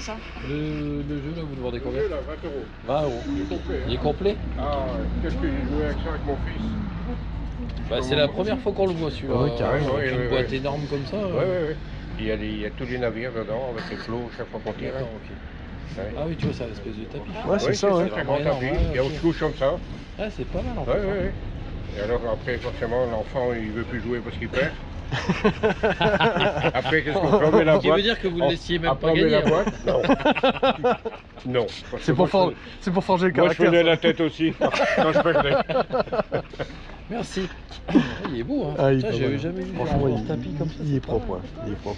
ça? Le jeu là, vous le vendez combien? Le jeu, là, 20 euros. 20 euros. Il est complet. Il est complet? Ah, qu'est-ce que j'ai joué avec ça avec mon fils? Bah, c'est la première fois qu'on le voit celui-là. Ouais, carrément, Avec une boîte énorme comme ça. Ouais. Il y a tous les navires dedans avec les flots chaque fois qu'on tire. D'accord, ok. Ouais. Ah oui, tu vois, c'est un espèce de tapis. Ouais, c'est ça, ouais. C'est un grand tapis. Il y a autre couche comme ça. Ah, c'est pas mal en fait. Ouais. Et alors après, forcément, l'enfant, il veut plus jouer parce qu'il perd. Après, qu'est-ce qu'on fait? On met la boîte. Ce qui veut dire que vous ne laissiez même Après, pas on met gagner. la boîte. Non. Non. C'est pour forger le Moi, je caractère. faisais ça. la tête aussi quand je perdais. Merci. Il est beau, hein. Ah, il est Putain, pas j'avais mal. jamais vu Franchement, un tapis comme ça. il est propre, ouais. Il est propre.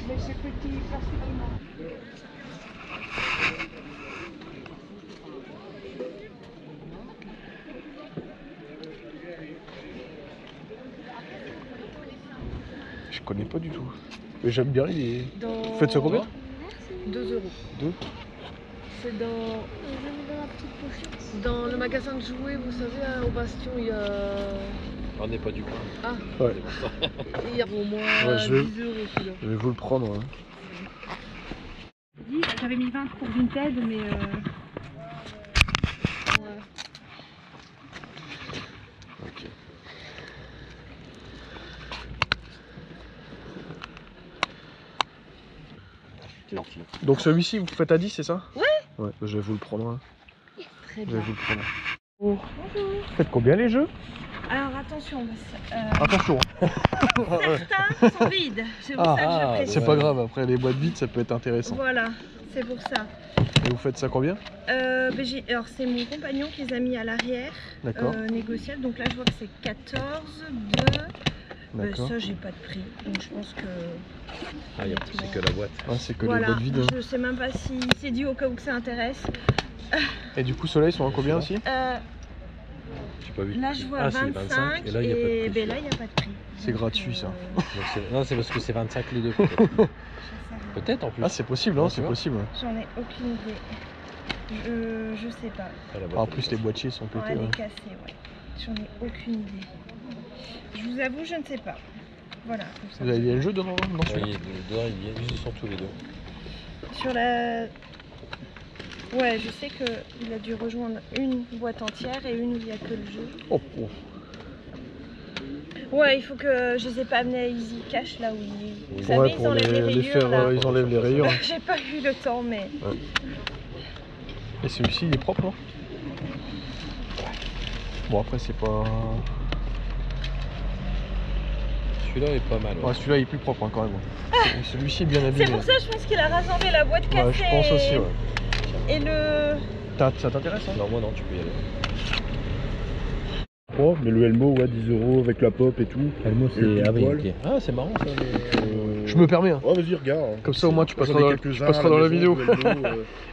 Je connais pas du tout. Mais j'aime bien, il est... Vous faites ça combien? 2 euros. 2? C'est dans le magasin de jouets, vous savez, hein, au Bastion, il y a... On n'est pas du coin. Ah, Ouais. il y a au moins Ouais, 10 euros celui-là. Je vais vous le prendre, ouais. J'avais mis 20 pour Vinted, mais Ouais. Ok. Donc celui-ci, vous faites à 10, c'est ça? Ouais. Ouais, je vais vous le prendre. Hein. Très Je vais bien. vous le prendre. Bonjour. Vous faites combien les jeux? alors attention, Attention. certains sont vides. C'est pour Ah, ça que je précise. C'est pas grave, après les boîtes vides, ça peut être intéressant. Voilà, c'est pour ça. Et vous faites ça combien? Alors c'est mon compagnon qui les a mis à l'arrière, D'accord. négociable. Donc là je vois que c'est 14, 2. D'accord. Ça j'ai pas de prix, donc je pense que. Ah, c'est que la boîte. Ouais, c'est que les Voilà, boîtes vides. je sais même pas si c'est dit au cas où que ça intéresse. Et du coup, ceux-là, ils sont à combien aussi? J'ai pas vu. Là je vois Ah, c'est 25 et là, il n'y a pas de prix. ben là il n'y a pas de prix. C'est Donc, gratuit, ça. Non, c'est parce que c'est 25 les deux. Peut-être Peut-être en plus. Ah, c'est possible, hein, Ouais, c'est tu vois. possible. J'en ai aucune idée. Je sais pas. Ah, la boîte, Ah, en elle plus, est les boîtiers sont Ouais, pétés. elle Ouais. est cassée, ouais. J'en ai aucune idée. Je vous avoue, je ne sais pas. Voilà. comme ça. Vous avez le jeu dedans, non Ouais, celui-là dedans, ils y sont tous les deux. Sur la. Ouais, je sais qu'il a dû rejoindre une boîte entière et une où il n'y a que le jeu. Oh, oh. Ouais, il faut que je les ai pas amenés à Easy Cash là où ils. Vous savez, Ouais, ils pour enlèvent les rayures. faire, là. ils enlèvent les rayures. J'ai pas eu le temps, mais. Et celui-ci, il est propre, non? Bon, après, c'est pas... Celui-là est pas mal. Ouais, celui-là, il est plus propre, hein, quand même. Celui-ci est bien abîmé. C'est pour ça, je pense qu'il a rassemblé la boîte cassée. Ouais, je pense aussi, ouais. Et le. Ça t'intéresse, hein? Non, moi non, tu peux y aller. Oh, mais le Elmo, ouais, 10 euros avec la pop et tout. Elmo, Et le pile-poil. ok. Ah, c'est marrant ça. Je me permets, hein. Oh, vas-y, regarde. Hein. Comme ça, au moins, tu J'en ai passeras dans, quelques-uns tu passeras à dans la maison, vidéo. de Elmo,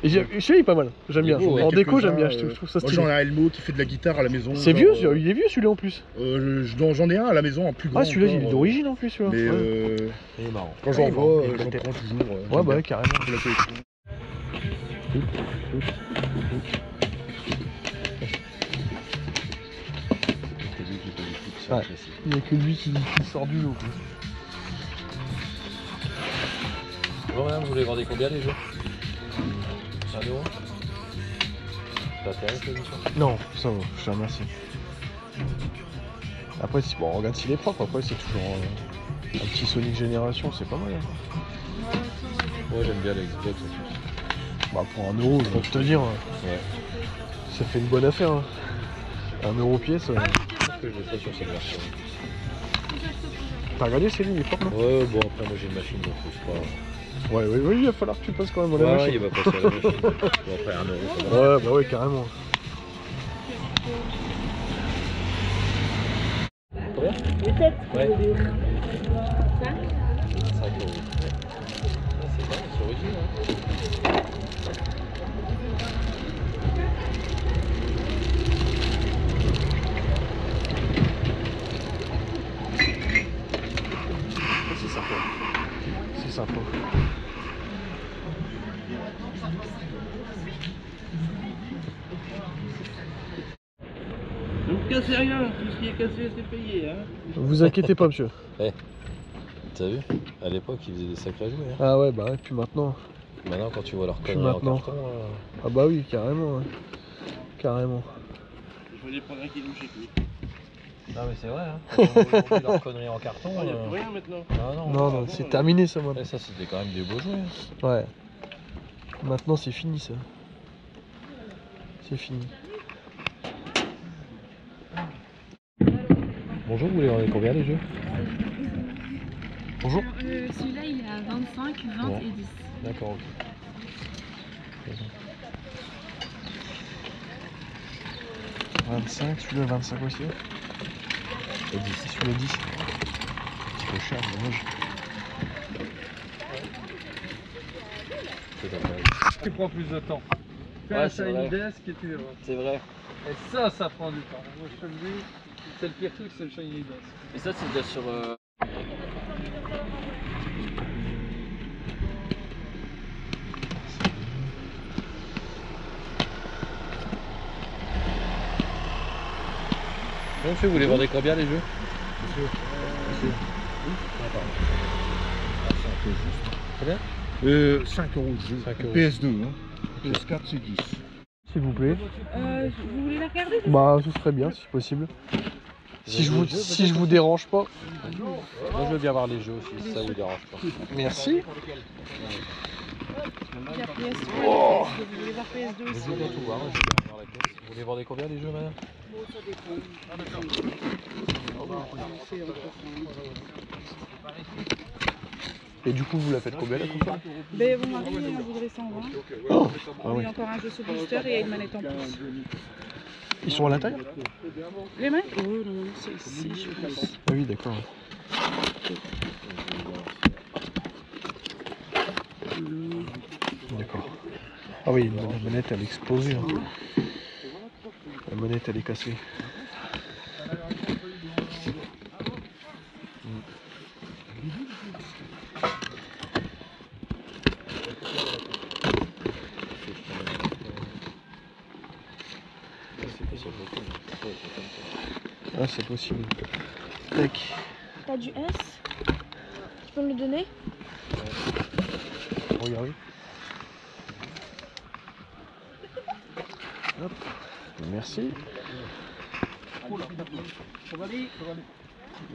Et celui-là, il est pas mal. J'aime Il est bien. beau, ouais. En déco, j'aime bien. Quelques-uns, Je trouve ça moi, j'en ai stylé. un Elmo qui fait de la guitare à la maison. C'est genre, vieux, il est vieux celui-là en plus. J'en ai un à la maison, en plus grand. Ah, celui-là, il est encore, d'origine en plus, celui-là. Mais Ouais. Il est marrant. quand j'en Ouais, vois, bon, j'en peut-être. prends toujours. Ouais, bah ouais, carrément. De la collection. Ouais. Il n'y a que lui qui sort du lot, quoi. Bon, madame, vous voulez vendre combien les jeux 1 euro. Ça t'intéresse l'émission? Non, ça va, je te remercie. Après, si, bon, regarde s'il est propre, après c'est toujours un petit Sonic Génération, c'est pas mal. Hein. Moi j'aime bien l'Xbox en plus. Bah pour 1 euro, je peux te dire, Ouais. ça fait une bonne affaire. Hein. 1 euro pièce. Je pense que je vais faire sur cette version. T'as regardé, c'est lui, il est propre, non? Ouais, bon après moi j'ai une machine donc c'est pas. Ouais, il va falloir que tu passes quand même à la Ouais, machine. il va passer à la machine. Bon, après 1 euro ça va. Ouais, bah ouais, carrément. Combien? Ouais. 5 euros. Ah, c'est pas, c'est original. Hein. C'est sympa. C'est sympa. Ne vous cassez rien, tout ce qui est cassé c'est payé. Hein. Vous inquiétez pas, monsieur. T'as vu? À l'époque, il faisait des sacrés jouets. Hein. Ah ouais, bah ouais, puis maintenant. Maintenant, quand tu vois leur Puis connerie en maintenant. carton, Ah bah oui, carrément. Carrément. Je vais les prendre un kilo chez lui. Non, mais c'est vrai, hein. Quand on voit aujourd'hui leur connerie en carton. Il n'y a plus rien maintenant. Ah non, Non, non, c'est terminé ça maintenant. Et ça, c'était quand même des beaux jouets. Hein. Ouais. Maintenant c'est fini ça. C'est fini. Bonjour, vous voulez en combien les jeux? Bonjour. Celui-là, il est à 25, 20 Bon. et 10. D'accord, ok. 25, celui-là 25 aussi. Et 10. Celui-là 10. Un petit peu cher, dommage. C'est d'accord. Tu prends plus de temps. Fais Ouais, un c'est shiny vrai. desk et tu verras. C'est vrai. Et ça prend du temps. Moi je te le dis, c'est le pire truc, c'est le shiny desk. Et ça, c'est sur. Monsieur, vous voulez vendre combien les jeux? Monsieur. Combien? 5 € le jeu. 5 €. PS2, hein. PS4 c'est 10. S'il vous plaît. Vous voulez la regarder? Bah ce serait bien si possible. Si je vous dérange pas. Moi, je veux bien voir les jeux aussi, si ça vous dérange pas. Merci. Il y a PS3, Oh. vous voulez voir PS2 Je aussi? veux bien tout voir, je veux bien voir la caisse. Vous voulez vendre combien les jeux, madame? Et du coup vous la faites combien la console? Ben, mon mari il en voudrait 120. Ah Il y ouais. a encore un jeu sous booster et il y a une manette en plus. Ils sont à l'intérieur? Les manettes? Oh non, non, c'est ici, je pense. Ah oui d'accord. D'accord. Ah oui, la manette elle est explosée. Hein. La manette elle est cassée. Ah c'est possible. Tac. T'as du S? Tu peux me le donner? Regardez. Hop. Merci.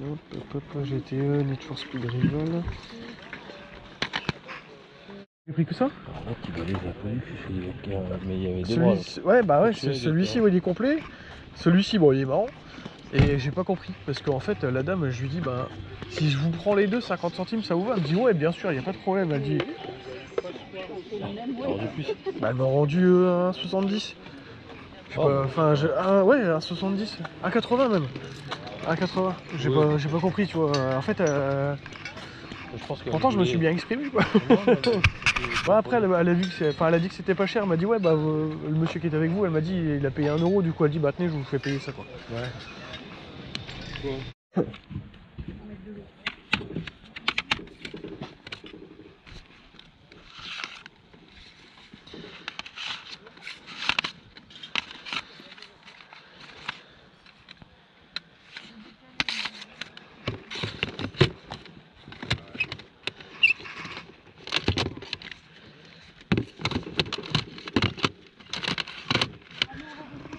Hop, hop, hop, GTE, Need for Speed Rival. J'ai pris que ça? Mais il y avait des mois. Ouais, bah ouais, Celui-ci, celui-ci il est complet. Celui-ci, bon, il est marrant. Et j'ai pas compris. Parce qu'en fait, la dame, je lui dis, bah, si je vous prends les deux, 50 centimes, ça vous va? Elle me dit, ouais, bien sûr, il n'y a pas de problème. Elle dit, bah, elle m'a rendu 1,70. Je sais pas, enfin, ouais, 1,70. 1,80 même. 1,80. J'ai pas compris, tu vois. En fait, Je pense que pourtant, je me suis bien exprimé, quoi. Ouais, après, elle a vu que elle a dit que c'était pas cher. Elle m'a dit, ouais, bah, le monsieur qui est avec vous, elle m'a dit, il a payé 1 €. Du coup, elle dit, bah, tenez, je vous fais payer ça, quoi. Ouais.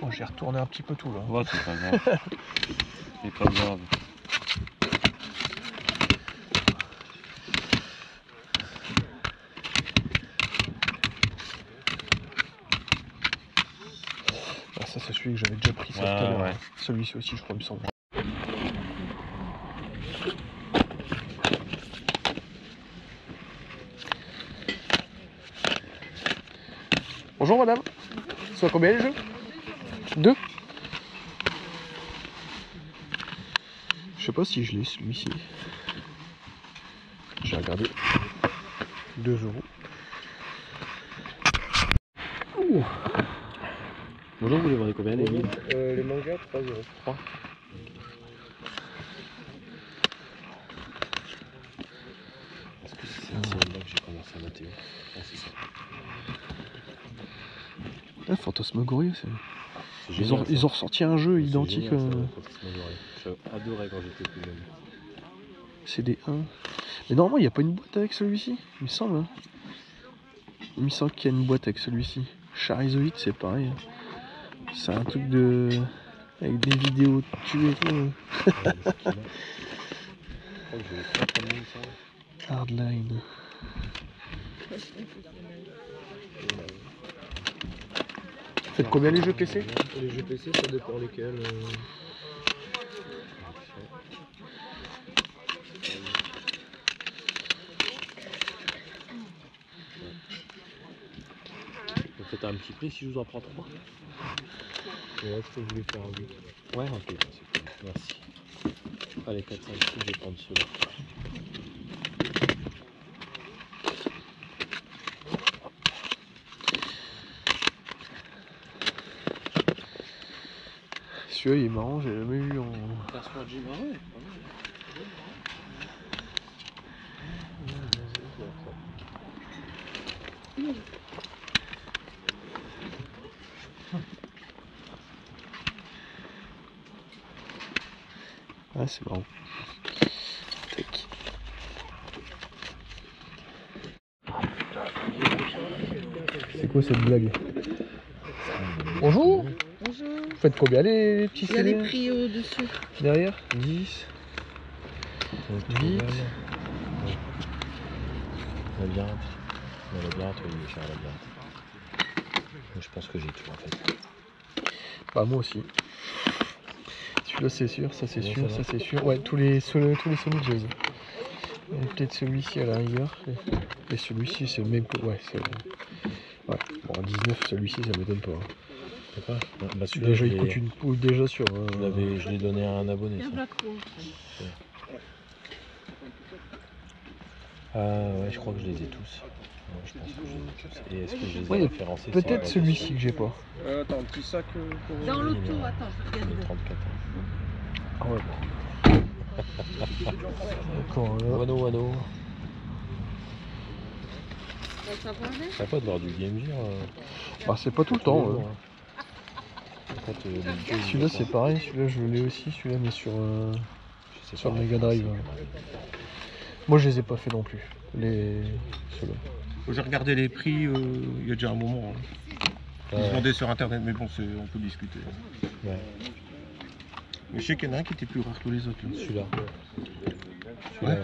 Bon, j'ai retourné un petit peu tout, là. Ouais, c'est pas grave. C'est pas grave. Ah, ça, c'est celui que j'avais déjà pris ça tout à l'heure. Ouais. Celui-ci aussi, je crois, il me semble. Bonjour madame. C'est à combien les jeux? 2. Je sais pas si je l'ai celui-ci. J'ai regardé. 2 €. Ouh. Bonjour, vous voulez vendre combien les livres? Les mangas 3 €. 3. Est-ce que c'est celle-là que j'ai commencé à noter? Ah, c'est ça. Ah, Phantasmagoria, c'est... C'est Ils génial, ont ressorti un jeu C'est identique. génial, ça, Phantasmagoria. J'adorais quand j'étais plus jeune. C'est des 1. Mais normalement, il n'y a pas une boîte avec celui-ci, il me semble. Hein. Il me semble qu'il y a une boîte avec celui-ci. Charizoïde, c'est pareil. C'est un truc de... avec des vidéos tuées et tout. Hardline. Faites combien les jeux PC? Les jeux PC, ça dépend lesquels. Vous faites un petit prix si je vous en prends 3. Ouais, je peux vous les faire un 8. Ouais, ok, c'est cool. Merci. Allez, 4, 5, 6, je vais prendre ceux-là. Celui-là il est marrant, j'ai jamais vu en... Version Jim, ah ouais. Ah c'est marrant. Tac. C'est quoi cette blague? Bonjour. Bonjour. Vous faites combien les petits Il y a les CD prix au-dessus. derrière? 10. 8. Labyrinthe. Le labyrinthe, oui, il est cher, le labyrinthe. Mais je pense que j'ai tout en fait. Bah moi aussi. Celui-là c'est sûr, ça c'est Bon, sûr, ça ça va. c'est sûr. Ouais, tous les Sonic Jazz. Et peut-être celui-ci à la rigueur. Et celui-ci c'est le même que... Ouais, c'est... Ouais, bon, à 19, celui-ci ça m'étonne pas. Hein. C'est pas bah, celui-là, Déjà je il l'ai- coûte une... ou déjà sur... je l'ai donné à un abonné. Il y a Ça. Black Rose. Ah ouais, je crois que je les ai tous. Ouais, je pense que je les ai tous. Et est-ce que je les ai Ouais, référencés? peut-être celui-ci que j'ai pas. Attends, un petit sac pour... Dans l'auto, attends, je vais regarder. 34. Ah ouais bon. D'accord, là. Wano. Ça va aller? Ça pas de voir du Game Gear. Bah c'est pas tout le temps. En fait, les jeux, Celui-là ils c'est sont- pareil, celui-là je l'ai aussi, celui-là mais sur... je sais sur pas le Mega Drive, référencer. Moi je les ai pas fait non plus. Ceux-là. J'ai regardé les prix il y a déjà un moment. Hein. Ils Ouais. vendaient sur internet, mais bon, on peut discuter. Ouais, Mais je sais qu'il y en a un qui était plus rare que les autres. Là. celui-là. Ouais.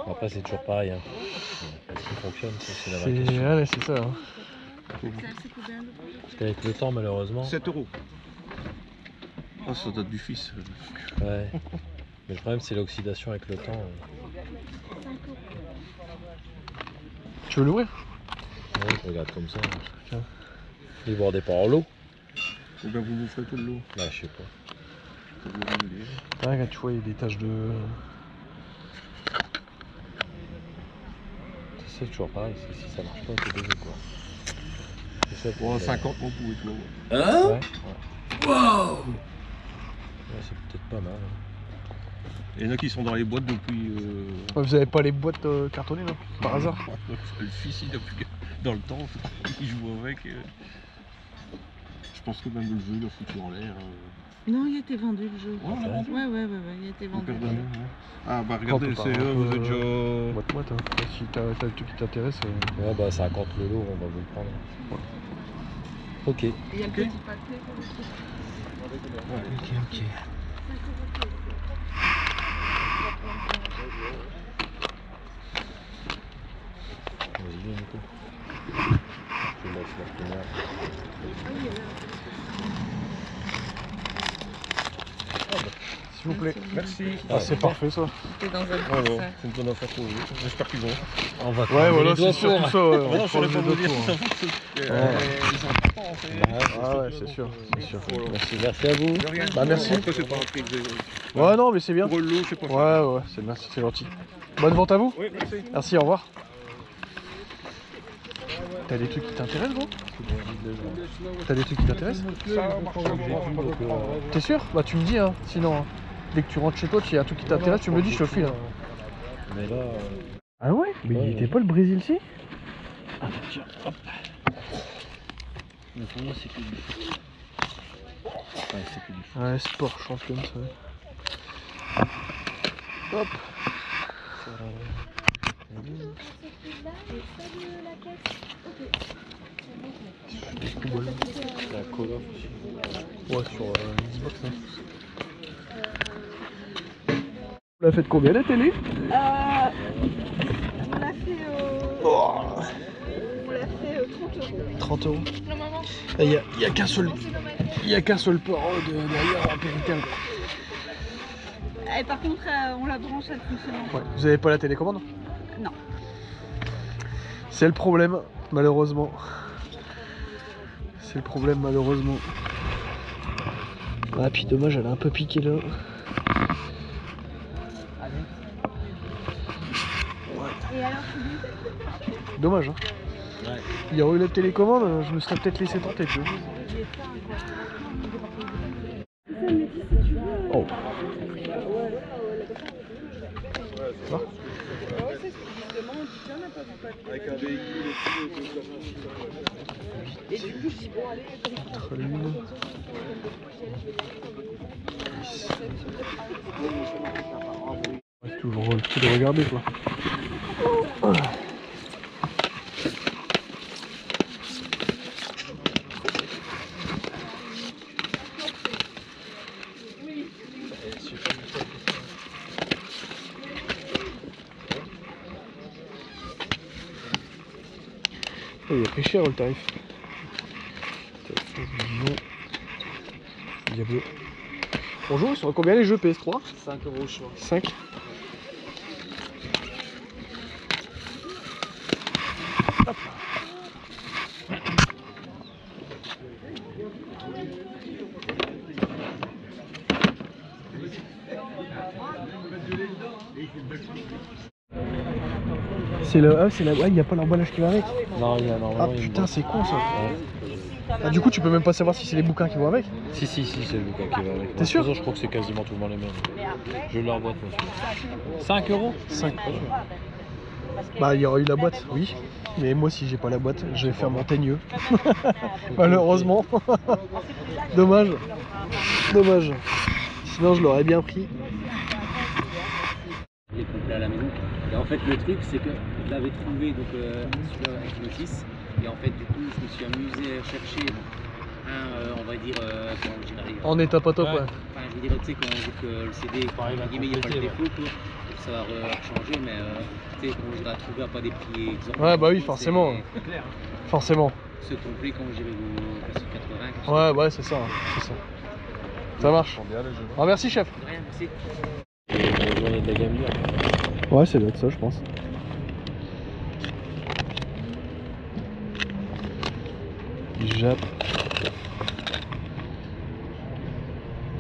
Après, c'est toujours pareil. Hein. Ce qui fonctionne, c'est la vraie C'est question. ouais, c'est ça. Hein. C'est combien le prix? Parce qu'avec le temps, malheureusement. 7 €. Oh, ça date du fils. Ouais. Mais le problème, c'est l'oxydation avec le temps. Tu veux l'ouvrir? Ouais, je regarde comme ça. Tiens. Il est bordé par l'eau. Eh ben, vous nous ferez tout le lot. Là, je sais pas. Ça vous le dire. Ah, regarde, tu vois, il y a des taches de... C'est toujours pareil. Si ça marche pas, c'est désolé quoi. C'est ça, Bon, 50, on pouvait tout Ouais. avoir. Ouais, c'est peut-être pas mal. Il y en a qui sont dans les boîtes depuis... Ouais, vous avez pas les boîtes cartonnées là? Par hasard? Le fils, il a plus dans le temps. Il joue avec. Je pense que même le jeu, il a foutu en l'air. Non, il était vendu le jeu. Ouais, on l'a vendu. Ouais, il était Le vendu. père d'année, ouais. Ah bah regardez, Quand on c'est part un vous peu, êtes déjà... Boîte, hein. Si t'as le truc qui t'intéresse... Ouais, bah ça compte le lot, on va vous le prendre. Ok. Il y a le petit papier. Ok. Vas-y, viens, Nico. Je laisse la première. S'il vous plaît. Merci. Ah, c'est parfait ça. C'était dans un Alors, petit sac. c'est une bonne affaire pour vous. J'espère qu'ils vont. On va Ouais, voilà, les doigts c'est surtout pour. ça. Ouais, Ah on non, je saurais prend pas le vous dire dos, si ça hein. fonctionne. Ils sont importants, en fait. Ah ouais, c'est sûr, c'est sûr. Merci à vous. De rien. Bah, merci. Après, c'est pas un prix que Ouais, non, mais c'est bien. pour le lot, je sais pas. Ouais, c'est merci, c'est gentil. Bonne vente à vous. Oui, merci. Merci, au revoir. T'as des trucs qui t'intéressent, gros? T'as des trucs qui t'intéressent? Ça marche pas. T'es sûr? Bah tu me dis, hein. Sinon, hein. Dès que tu rentres chez toi, tu y a un truc qui t'intéresse, tu me le dis, je te le file. Hein. Mais là, Ah ouais? Mais Ouais, il était ouais. pas le Brésil-ci? mais pour moi, c'est que du foot. Ouais, c'est que du foot. Ouais, sport champion, ça. Hop. La Call of aussi. Ouais, sur Xbox. Hein. Vous la faites combien la télé? On l'a fait, on l'a fait 30 30 €. €. Non, maman. Il y a qu'un seul, port derrière en péritel. Et par contre, on la branche, elle fonctionne. Ouais. Vous avez pas la télécommande? Non. C'est le problème, malheureusement. C'est le problème, malheureusement. Ah, puis dommage, elle a un peu piqué là. Et alors, Dommage, hein. Ouais. Il y aurait eu la télécommande, je me serais peut-être laissé tenter, tu vois. Oh. Ça va? C'est toujours le coup de regarder quoi. Il a pris cher le tarif. Diablo. Bonjour, ils sont à combien les jeux PS3? 5 € je crois. 5. Hop. C'est le. Ah, c'est la. Ouais, il n'y a pas l'emballage qui va avec. Non, il y a normalement. Ah putain, c'est con ça. Ah, du coup, tu peux même pas savoir si c'est les bouquins qui vont avec. Si, c'est le bouquin qui va avec. T'es sûr? De toute façon, je crois que c'est quasiment tout le monde les mêmes. Je leur boîte, moi, celui-là. 5 €? 5. Bah, il y aura eu la boîte, oui. Mais moi, si j'ai pas la boîte, je vais faire mon teigneux. Malheureusement. Dommage. Dommage. Sinon, je l'aurais bien pris. Les complets à la maison. Et en fait, le truc, c'est que je l'avais trouvé donc, celui-là avec le 6. Et en fait, du coup, je me suis amusé à chercher un, on va dire, comment je dirais, En état pas top, ouais. enfin, je veux dire, tu sais, quand on dit que le CD, entre guillemets, il n'y a pas le défaut, quoi, pour savoir changer, mais tu sais, quand je l'ai trouvé à pas des prix exorbitants. Ouais, bah oui, forcément. Forcément. Ce complet, quand j'irai au 80. Ouais, ouais, c'est ça. C'est ça. Ça marche. Ah, merci, chef. De rien, merci. La journée de la Game Gear. Ouais, ça doit être ça, je pense. Jap.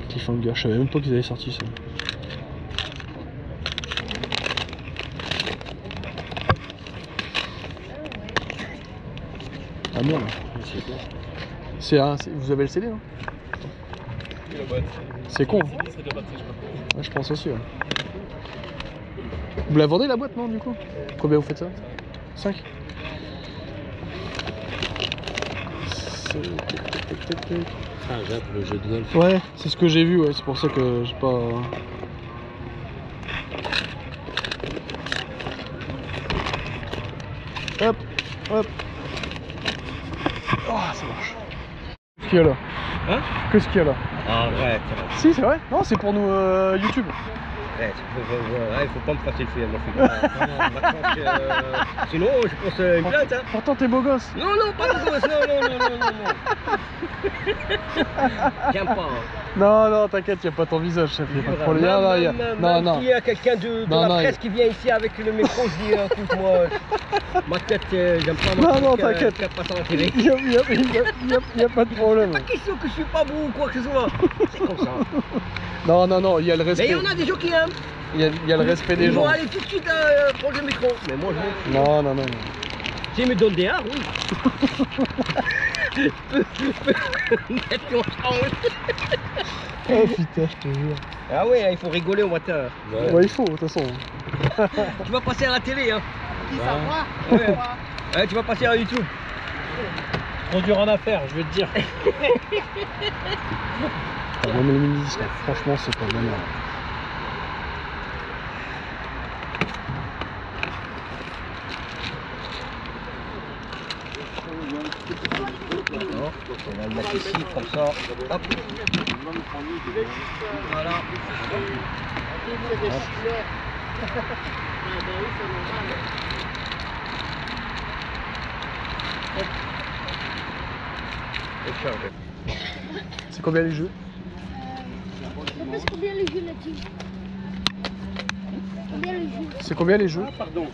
Cliffhanger, je savais même pas qu'ils avaient sorti ça. Ah merde. Vous avez le CD, hein? C'est con. Ouais, je pense aussi. Ouais. Vous la vendez la boîte, non, du coup? Combien vous faites ça? 5? Ah, Jap, le jeu de golf. Ouais, c'est ce que j'ai vu, ouais, c'est pour ça que j'ai pas... Hop, hop. Oh, ça marche. Qu'est-ce qu'il y a là? Hein? Qu'est-ce qu'il y a là? Arrête. Si, c'est vrai? Non, c'est pour nous YouTube. Ouais, il faut pas me passer le film. Sinon, je pense une plainte. Hein. Pourtant, t'es beau gosse. Non, pas de gosse. Non. J'aime pas. Non, t'inquiète, y'a pas ton visage, chef. Y'a pas de problème. Non. S'il y a quelqu'un de la presse qui vient ici avec le micro, je dis écoute, moi, ma tête, j'aime pas ma Non, t'inquiète. qu'elle passe à la télé. Y'a pas de problème. C'est pas question que je suis pas beau ou quoi que ce soit. C'est comme ça. Non, il y a le Mais respect. il y en a des gens qui aiment. Il y a le respect des Ils gens. vont aller tout de suite prendre le micro. Mais moi, je m'en fous. Non. S'ils me donnent des arts, oui. Oh putain, je te jure. Ah ouais, il faut rigoler au matin. Ouais, il faut, de toute façon. Tu vas passer à la télé, hein. qui ça va? Ouais. Ouais, tu vas passer à YouTube. Trop dur en affaire, je veux te dire. Même le mini-disque, franchement, c'est pas mal. On va le mettre ici, comme ça. Hop. Voilà. C'est combien les jeux? Combien les jeux là-dessus? Combien les jeux? C'est combien les jeux? Ah, pardon.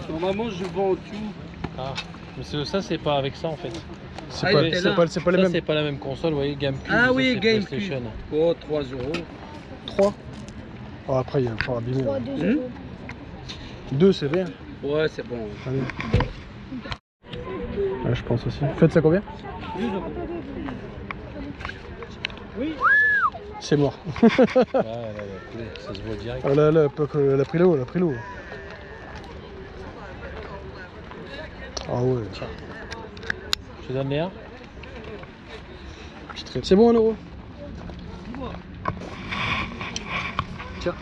Normalement, je vends tout. Ah, mais ça, c'est pas avec ça en fait. C'est Ah, pas, il était c'est là. pas, c'est pas les Ça, mêmes. c'est pas la même console, vous voyez, GameCube. Ah ça, oui, c'est GameCube. PlayStation. Oh, 3 €. 3. Oh, après, il faut abîmer. 3, 2 euros. 2, c'est bien. Ouais, c'est bon. Allez. Ouais, je pense aussi. Faites ça combien? C'est mort. Ouais, ça se voit direct. Ah là, là, elle a pris l'eau, elle a pris l'eau. Ah ouais. Tiens. Je te donne les 1. C'est bon, 1 euro. Tiens.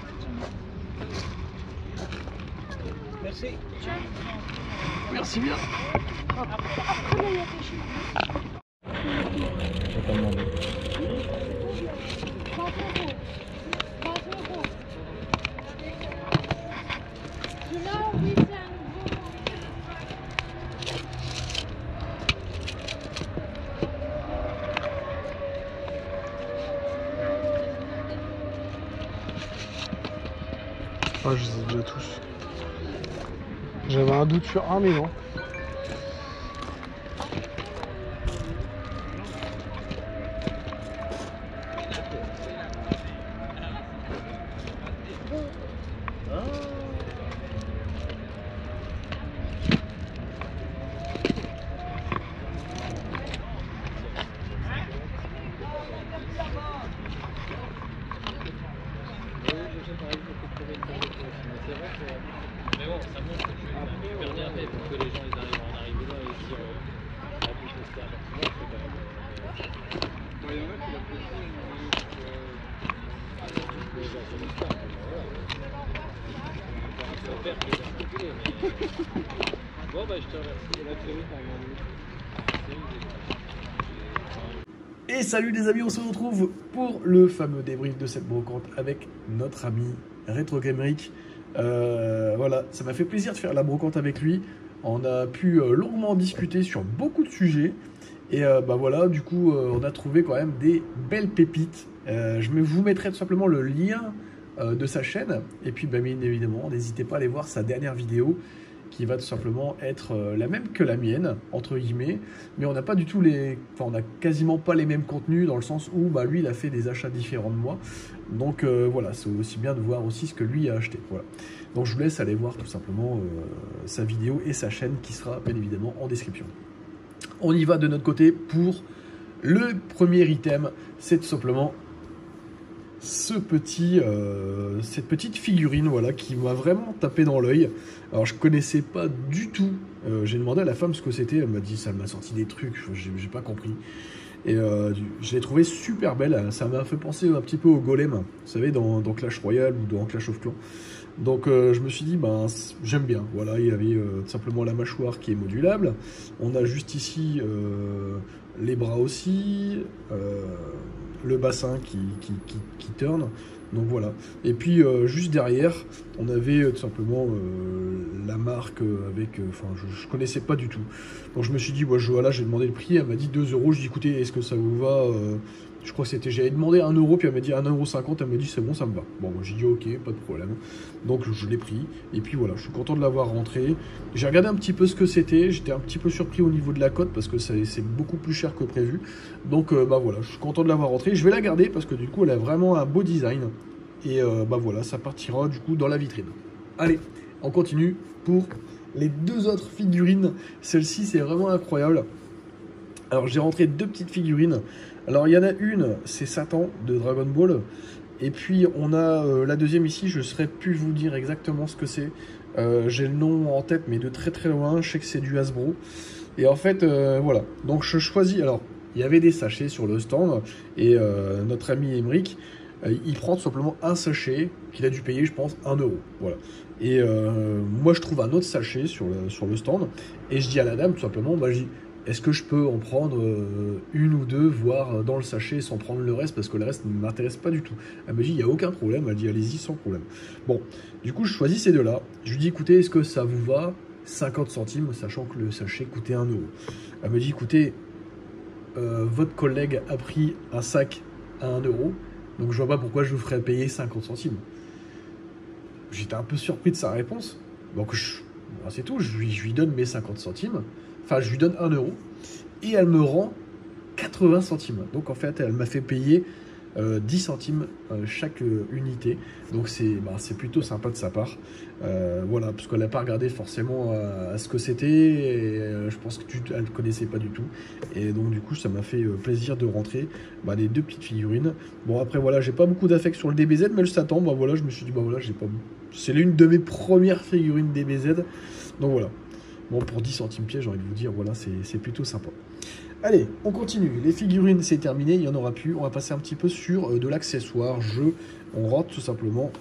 Merci. Merci bien. Je vais pas demander. 30 euros. 30 euros. Celui-là, oui, c'est un nouveau. Ah, je les ai déjà tous. J'avais un doute sur un, mais non. Mais bon, ça montre que tu es super bien fait pour que les gens ils arrivent à en arriver là et se dire on a pu tester un maximum, c'est quand même. Il y en a qui l'ont Bon bah je te remercie. Et salut les amis, on se retrouve pour le fameux débrief de cette brocante avec notre ami Retro Gameric. Voilà, ça m'a fait plaisir de faire la brocante avec lui. On a pu longuement discuter sur beaucoup de sujets. Et bah voilà, du coup, on a trouvé quand même des belles pépites. Je vous mettrai tout simplement le lien de sa chaîne. Et puis, bah, bien évidemment, n'hésitez pas à aller voir sa dernière vidéo qui va tout simplement être la même que la mienne, entre guillemets. Mais on n'a pas du tout les... Enfin, on n'a quasiment pas les mêmes contenus dans le sens où bah, lui, il a fait des achats différents de moi. Donc voilà, c'est aussi bien de voir aussi ce que lui a acheté. Voilà. Donc je vous laisse aller voir tout simplement sa vidéo et sa chaîne qui sera bien évidemment en description. On y va de notre côté pour le premier item, c'est tout simplement cette petite figurine voilà, qui m'a vraiment tapé dans l'œil. Alors je connaissais pas du tout, j'ai demandé à la femme ce que c'était, elle m'a dit ça m'a sorti des trucs, j'ai pas compris. Et je l'ai trouvé super belle, ça m'a fait penser un petit peu au golem, vous savez, dans Clash Royale ou dans Clash of Clans. Donc je me suis dit, ben, j'aime bien, voilà, il y avait tout simplement la mâchoire qui est modulable, on a juste ici les bras aussi, le bassin qui tourne, donc voilà. Et puis juste derrière, on avait tout simplement la marque avec, enfin je connaissais pas du tout. Donc je me suis dit, voilà, j'ai demandé le prix, elle m'a dit 2 €, je dis écoutez, est-ce que ça vous va je crois que c'était, j'avais demandé 1 €, puis elle m'a dit 1,50 €, elle m'a dit c'est bon, ça me va. Bon, j'ai dit ok, pas de problème. Donc je l'ai pris, et puis voilà, je suis content de l'avoir rentré. J'ai regardé un petit peu ce que c'était, j'étais un petit peu surpris au niveau de la cote, parce que c'est beaucoup plus cher que prévu. Donc bah voilà, je suis content de l'avoir rentré. Je vais la garder, parce que du coup, elle a vraiment un beau design. Et bah voilà, ça partira du coup dans la vitrine. Allez, on continue pour les deux autres figurines. Celle-ci, c'est vraiment incroyable. Alors j'ai rentré deux petites figurines. Alors il y en a une, c'est Satan de Dragon Ball. Et puis on a la deuxième ici, je ne saurais plus vous dire exactement ce que c'est. J'ai le nom en tête, mais de très très loin. Je sais que c'est du Hasbro. Et en fait, voilà. Donc je choisis. Alors, il y avait des sachets sur le stand. Et notre ami Emeric, il prend tout simplement un sachet qu'il a dû payer, je pense, 1 €. Voilà. Et moi, je trouve un autre sachet sur le stand. Et je dis à la dame, tout simplement, bah, est-ce que je peux en prendre une ou deux, voire dans le sachet sans prendre le reste, parce que le reste ne m'intéresse pas du tout. Elle me dit, il n'y a aucun problème, elle dit, allez-y sans problème. Bon, du coup, je choisis ces deux-là. Je lui dis, écoutez, est-ce que ça vous va? 50 centimes, sachant que le sachet coûtait 1 euro. Elle me dit, écoutez, votre collègue a pris un sac à 1 euro, donc je vois pas pourquoi je vous ferais payer 50 centimes. J'étais un peu surpris de sa réponse. Donc c'est tout, je lui donne mes 50 centimes, enfin je lui donne 1 euro, et elle me rend 80 centimes. Donc en fait, elle m'a fait payer 10 centimes chaque unité. Donc c'est plutôt sympa de sa part. Voilà, parce qu'elle n'a pas regardé forcément à ce que c'était, et je pense qu'elle ne connaissait pas du tout. Et donc du coup, ça m'a fait plaisir de rentrer les deux petites figurines. Bon, après voilà, j'ai pas beaucoup d'affect sur le DBZ, mais le Satan, voilà, je me suis dit, voilà, j'ai pas... c'est l'une de mes premières figurines DBZ. Donc voilà. Bon, pour 10 centimes pièce, j'ai envie de vous dire, voilà, c'est plutôt sympa. Allez, on continue. Les figurines, c'est terminé, il n'y en aura plus. On va passer un petit peu sur de l'accessoire, jeu. On rentre tout simplement.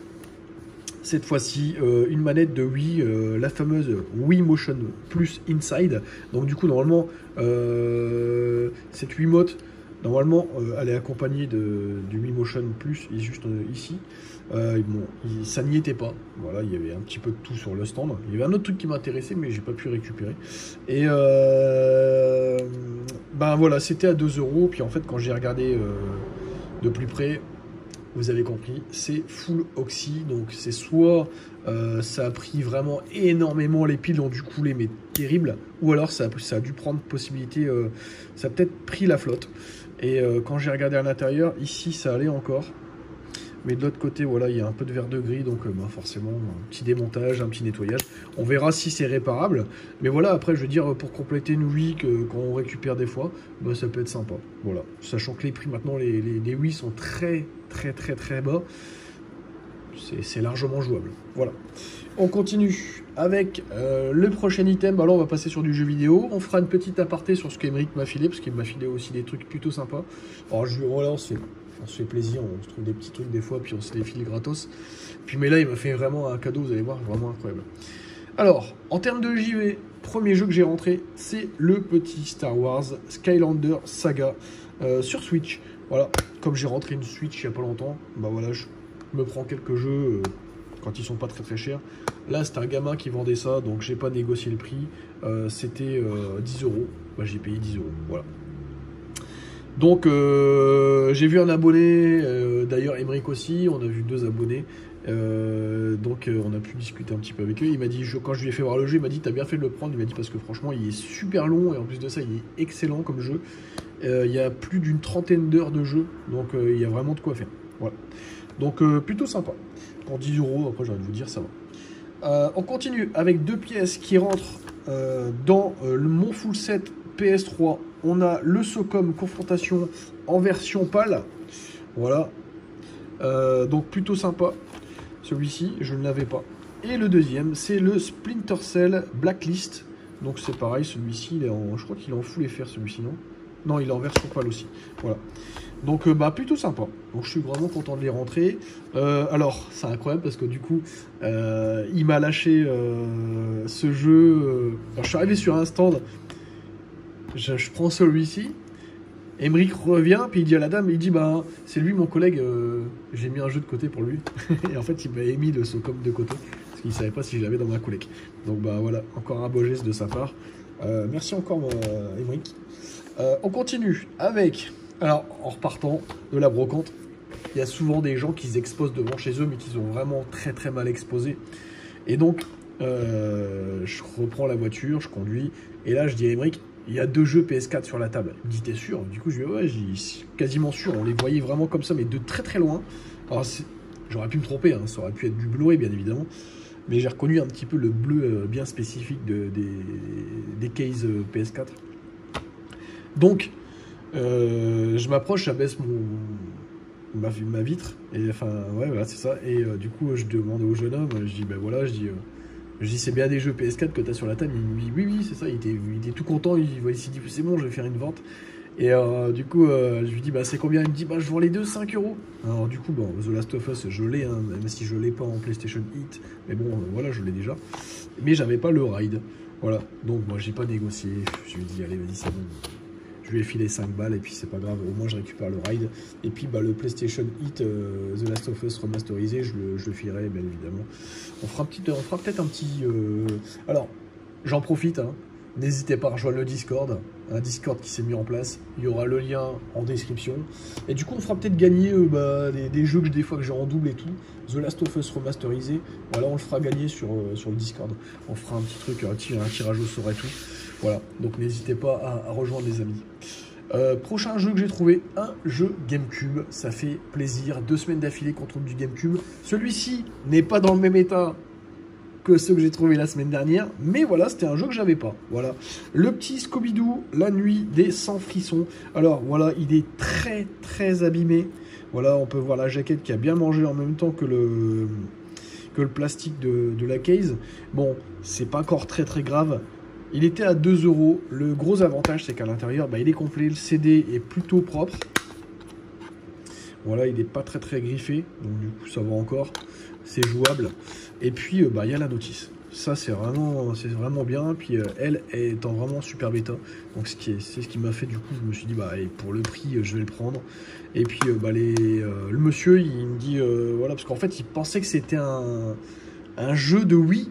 Cette fois-ci, une manette de Wii, la fameuse Wii Motion Plus Inside. Donc du coup, normalement, cette Wiimote, normalement, elle est accompagnée du Wii Motion Plus, juste ici. Bon, ça n'y était pas. Voilà, il y avait un petit peu de tout sur le stand. Il y avait un autre truc qui m'intéressait, mais j'ai pas pu récupérer. Et voilà, c'était à 2 €. Puis en fait, quand j'ai regardé de plus près, vous avez compris, c'est full oxy. Donc c'est soit ça a pris vraiment énormément, les piles ont dû couler, mais terrible. Ou alors ça a dû prendre possibilité, ça a peut-être pris la flotte. Et quand j'ai regardé à l'intérieur, ici ça allait encore. Mais de l'autre côté, voilà, il y a un peu de verre de gris, donc forcément, un petit démontage, un petit nettoyage. On verra si c'est réparable. Mais voilà, après, je veux dire, pour compléter une Wii, quand on récupère des fois, ça peut être sympa. Voilà, sachant que les prix maintenant, les Wii sont très bas. C'est largement jouable. Voilà. On continue avec le prochain item. Là, on va passer sur du jeu vidéo. On fera une petite aparté sur ce qu'Emeric m'a filé, parce qu'il m'a filé aussi des trucs plutôt sympas. Alors, voilà, on se fait plaisir, on se trouve des petits trucs des fois, puis on se les file gratos. Mais là, il m'a fait vraiment un cadeau, vous allez voir, vraiment incroyable. Alors, en termes de JV, premier jeu que j'ai rentré, c'est le petit Star Wars Skylander Saga sur Switch. Voilà, comme j'ai rentré une Switch il n'y a pas longtemps, voilà, je me prends quelques jeux quand ils sont pas très chers. Là, c'est un gamin qui vendait ça, donc j'ai pas négocié le prix. C'était 10 €. J'ai payé 10 €. Voilà. Donc j'ai vu un abonné, d'ailleurs Emeric aussi, on a vu 2 abonnés, donc on a pu discuter un petit peu avec eux. Il m'a dit, quand je lui ai fait voir le jeu, il m'a dit t'as bien fait de le prendre, il m'a dit parce que franchement il est super long et en plus de ça il est excellent comme jeu. Il y a plus d'une trentaine d'heures de jeu, donc il y a vraiment de quoi faire. Voilà. Donc plutôt sympa. Pour 10 €, après j'ai envie de vous dire ça va. On continue avec 2 pièces qui rentrent dans mon full set PS3. On a le SOCOM Confrontation en version pâle. Voilà. Donc plutôt sympa. Celui-ci, je ne l'avais pas. Et le deuxième, c'est le Splinter Cell Blacklist. Donc c'est pareil, celui-ci, je crois qu'il est en full FR celui-ci, non? Non, il est en version pâle aussi. Voilà. Donc plutôt sympa. Donc je suis vraiment content de les rentrer. Alors, c'est incroyable parce que du coup, il m'a lâché ce jeu. Alors, je suis arrivé sur un stand. Je prends celui-ci, Emeric revient, puis il dit à la dame, il dit c'est lui mon collègue, j'ai mis un jeu de côté pour lui. Et en fait il m'avait mis le SOCOM de côté, parce qu'il ne savait pas si je l'avais dans ma collecte. Donc voilà, encore un beau geste de sa part. Merci encore Emeric. On continue avec, alors en repartant de la brocante, il y a souvent des gens qui s'exposent devant chez eux, mais qui sont vraiment très mal exposés. Et donc, je reprends la voiture, je conduis, et là je dis à Emeric, il y a 2 jeux PS4 sur la table. Il me dit, t'es sûr? Du coup, je lui dis, ouais, j'ai quasiment sûr. On les voyait vraiment comme ça, mais de très loin. Alors, j'aurais pu me tromper, hein. Ça aurait pu être du Blu-ray, bien évidemment. Mais j'ai reconnu un petit peu le bleu bien spécifique des cases PS4. Donc, je m'approche, j'abaisse ma vitre. Et enfin, ouais, voilà, c'est ça. Et du coup, je demande au jeune homme, je dis, voilà, je dis c'est bien des jeux PS4 que tu as sur la table. Il me dit oui, c'est ça. Il était tout content. Il s'est dit c'est bon, je vais faire une vente. Et du coup, je lui dis c'est combien? Il me dit je vends les deux 5 €. Alors du coup, The Last of Us, je l'ai, hein, même si je l'ai pas en PlayStation Hit. Mais bon, voilà, je l'ai déjà. Mais j'avais pas le Ride. Voilà, donc moi j'ai pas négocié, je lui ai dit allez vas-y c'est bon, je lui ai filé 5 balles et puis c'est pas grave, au moins je récupère le ride. Et puis bah, le PlayStation Hit The Last of Us remasterisé, je le filerai bien évidemment. On fera peut-être un petit... Alors, j'en profite, hein. N'hésitez pas à rejoindre le Discord, un Discord qui s'est mis en place, il y aura le lien en description. Et du coup on fera peut-être gagner des jeux que des fois que j'ai en double et tout. The Last of Us remasterisé, voilà on le fera gagner sur le Discord. On fera un petit truc, un tirage au sort et tout. Voilà, donc n'hésitez pas à rejoindre les amis. Prochain jeu que j'ai trouvé, un jeu GameCube, ça fait plaisir, 2 semaines d'affilée qu'on trouve du GameCube. Celui-ci n'est pas dans le même état que ceux que j'ai trouvé la semaine dernière, mais voilà, c'était un jeu que j'avais pas. Voilà, le petit Scooby-Doo, la nuit des sans frissons. Alors voilà, il est très très abîmé. Voilà, on peut voir la jaquette qui a bien mangé en même temps que le plastique de la case. Bon, c'est pas encore très très grave. Il était à 2 €. Le gros avantage, c'est qu'à l'intérieur, bah, il est complet. Le CD est plutôt propre. Voilà, il n'est pas très très griffé, donc du coup ça va encore. C'est jouable. Et puis bah, y a la notice. Ça c'est vraiment bien. Puis elle est en vraiment super bêta. Donc c'est ce qui m'a fait du coup, je me suis dit bah pour le prix je vais le prendre. Et puis bah, le monsieur il me dit voilà, parce qu'en fait il pensait que c'était un jeu de Wii.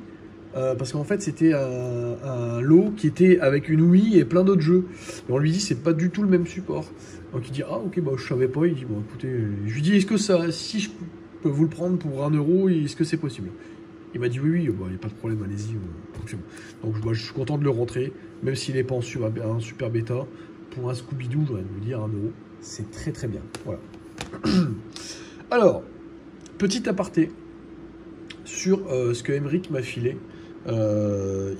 Parce qu'en fait c'était un lot qui était avec une Wii et plein d'autres jeux. Et on lui dit c'est pas du tout le même support. Donc il dit ah ok bah je savais pas. Il dit bon écoutez, je lui dis est-ce que ça, si je peux vous le prendre pour 1 €, est-ce que c'est possible? Il m'a dit oui, il n'y a pas de problème, allez-y. Donc moi, je suis content de le rentrer, même s'il n'est pas en super bêta. Pour un Scooby-Doo, je vais vous dire 1 €, c'est très très bien. Voilà. Alors, petit aparté sur ce que Emeric m'a filé